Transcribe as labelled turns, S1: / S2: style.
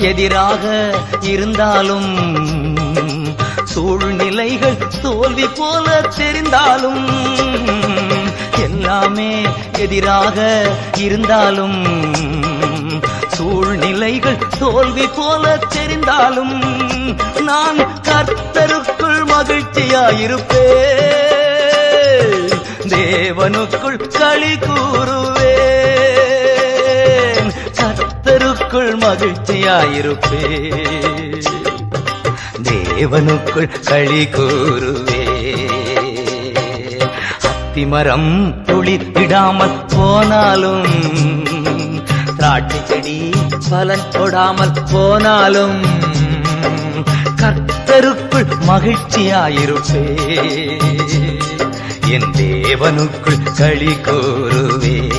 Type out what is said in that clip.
S1: எதிராக இருந்தாலும் சூழ்நிலைகள் தோல்வி போல தெரிந்தாலும் எல்லாமே எதிராக இருந்தாலும் சூழ்நிலைகள் தோல்வி போல தெரிந்தாலும் நான் கர்த்தருக்குள் மகிழ்ச்சியாயிருப்பேன் தேவனுக்குள் களி கூறுவேன் கர்த்தருக்குள் மகிழ்ச்சியாயிருப்பேன் தேவனுக்குள் களி கூறுவேன் அத்திமரம் துளிர் விடாமல் போனாலும் திராட்சை செடி பலன் கொடாமல் போனாலும் கர்த்தருக்குள் மகிழ்ச்சியாயிருப்பேன் என் தேவனுக்குள் களி கூறுவேன்